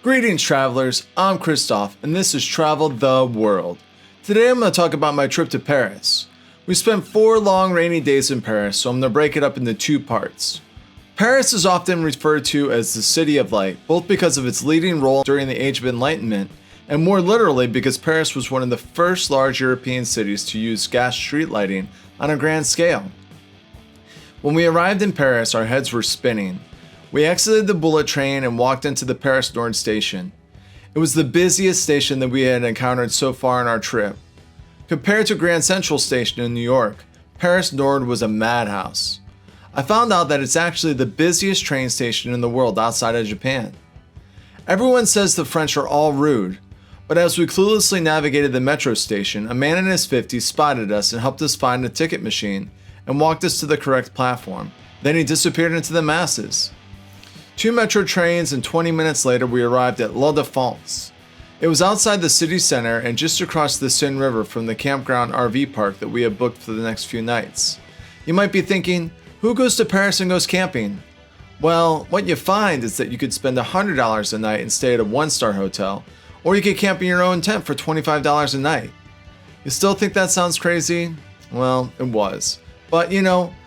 Greetings travelers, I'm Khryztof and this is Travel the World. Today I'm going to talk about my trip to Paris. We spent 4 long rainy days in Paris, so I'm going to break it up into 2 parts. Paris is often referred to as the City of Light, both because of its leading role during the Age of Enlightenment, and more literally because Paris was one of the first large European cities to use gas street lighting on a grand scale. When we arrived in Paris, our heads were spinning. We exited the bullet train and walked into the Paris Nord station. It was the busiest station that we had encountered so far on our trip. Compared to Grand Central Station in New York, Paris Nord was a madhouse. I found out that it's actually the busiest train station in the world outside of Japan. Everyone says the French are all rude, but as we cluelessly navigated the metro station, a man in his 50s spotted us and helped us find a ticket machine and walked us to the correct platform. Then he disappeared into the masses. 2 metro trains and 20 minutes later we arrived at La Défense. It was outside the city center and just across the Seine River from the campground RV park that we had booked for the next few nights. You might be thinking, who goes to Paris and goes camping? Well, what you find is that you could spend $100 a night and stay at a 1-star hotel, or you could camp in your own tent for $25 a night. You still think that sounds crazy? Well, it was. But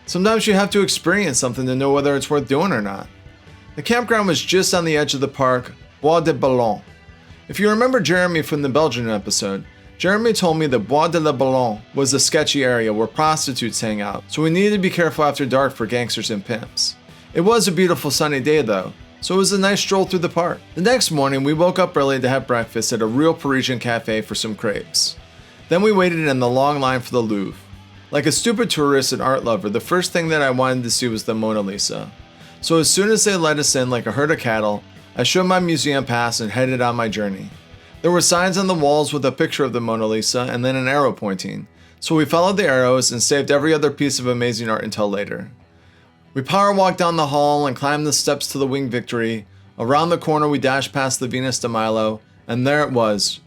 sometimes you have to experience something to know whether it's worth doing or not. The campground was just on the edge of the park, Bois de Boulogne. If you remember Jeremy from the Belgian episode, Jeremy told me that Bois de la Boulogne was a sketchy area where prostitutes hang out, so we needed to be careful after dark for gangsters and pimps. It was a beautiful sunny day though, so it was a nice stroll through the park. The next morning we woke up early to have breakfast at a real Parisian cafe for some crepes. Then we waited in the long line for the Louvre. Like a stupid tourist and art lover, the first thing that I wanted to see was the Mona Lisa. So as soon as they let us in like a herd of cattle, I showed my museum pass and headed on my journey. There were signs on the walls with a picture of the Mona Lisa and then an arrow pointing, so we followed the arrows and saved every other piece of amazing art until later. We power walked down the hall and climbed the steps to the Winged Victory. Around the corner we dashed past the Venus de Milo, and there it was,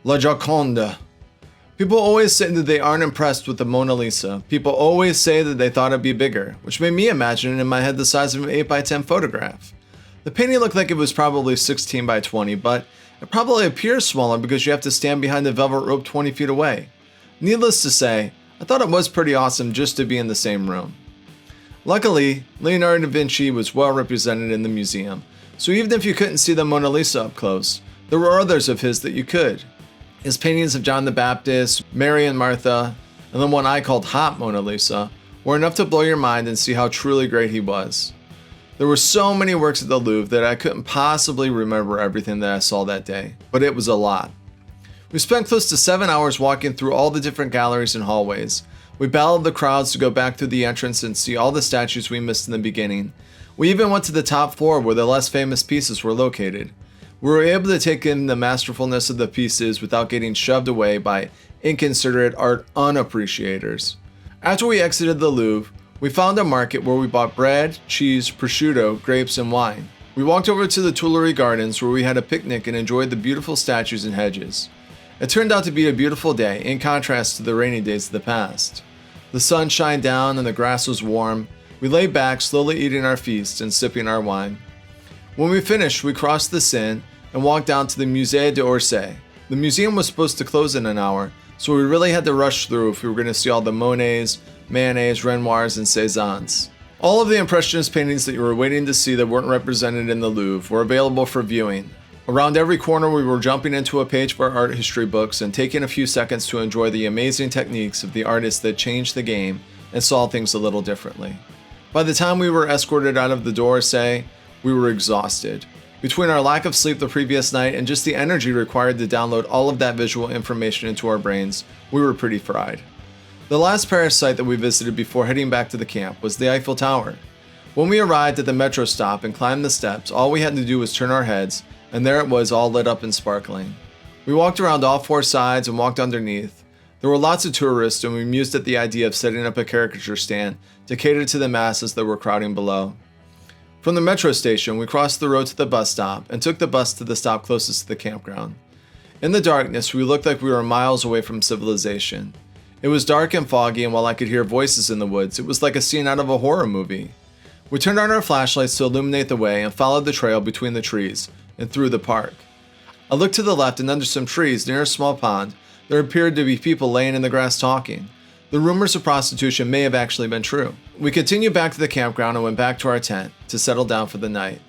La Gioconda. People always say that they aren't impressed with the Mona Lisa. People always say that they thought it'd be bigger, which made me imagine it in my head the size of an 8x10 photograph. The painting looked like it was probably 16x20, but it probably appears smaller because you have to stand behind the velvet rope 20 feet away. Needless to say, I thought it was pretty awesome just to be in the same room. Luckily, Leonardo da Vinci was well represented in the museum, so even if you couldn't see the Mona Lisa up close, there were others of his that you could. His paintings of John the Baptist, Mary and Martha, and the one I called Hot Mona Lisa were enough to blow your mind and see how truly great he was. There were so many works at the Louvre that I couldn't possibly remember everything that I saw that day, but it was a lot. We spent close to 7 hours walking through all the different galleries and hallways. We battled the crowds to go back through the entrance and see all the statues we missed in the beginning. We even went to the top floor where the less famous pieces were located. We were able to take in the masterfulness of the pieces without getting shoved away by inconsiderate art unappreciators. After we exited the Louvre, we found a market where we bought bread, cheese, prosciutto, grapes, and wine. We walked over to the Tuileries Gardens where we had a picnic and enjoyed the beautiful statues and hedges. It turned out to be a beautiful day in contrast to the rainy days of the past. The sun shined down and the grass was warm. We lay back, slowly eating our feast and sipping our wine. When we finished, we crossed the Seine and walked down to the Musée d'Orsay. The museum was supposed to close in an hour, so we really had to rush through if we were going to see all the Monets, Manets, Renoirs, and Cézannes. All of the Impressionist paintings that you were waiting to see that weren't represented in the Louvre were available for viewing. Around every corner we were jumping into a page of our art history books and taking a few seconds to enjoy the amazing techniques of the artists that changed the game and saw things a little differently. By the time we were escorted out of the d'Orsay, we were exhausted. Between our lack of sleep the previous night and just the energy required to download all of that visual information into our brains, we were pretty fried. The last Paris site that we visited before heading back to the camp was the Eiffel Tower. When we arrived at the metro stop and climbed the steps, all we had to do was turn our heads, and there it was all lit up and sparkling. We walked around all 4 sides and walked underneath. There were lots of tourists and we mused at the idea of setting up a caricature stand to cater to the masses that were crowding below. From the metro station, we crossed the road to the bus stop and took the bus to the stop closest to the campground. In the darkness, we looked like we were miles away from civilization. It was dark and foggy, and while I could hear voices in the woods, it was like a scene out of a horror movie. We turned on our flashlights to illuminate the way and followed the trail between the trees, and through the park. I looked to the left, and under some trees near a small pond, there appeared to be people laying in the grass talking. The rumors of prostitution may have actually been true. We continued back to the campground and went back to our tent to settle down for the night.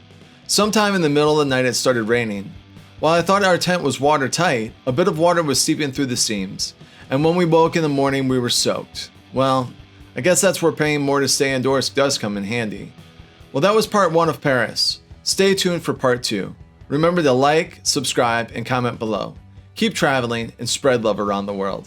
Sometime in the middle of the night it started raining. While I thought our tent was watertight, a bit of water was seeping through the seams, and when we woke in the morning we were soaked. Well, I guess that's where paying more to stay indoors does come in handy. Well, that was part 1 of Paris. Stay tuned for part 2. Remember to like, subscribe, and comment below. Keep traveling and spread love around the world.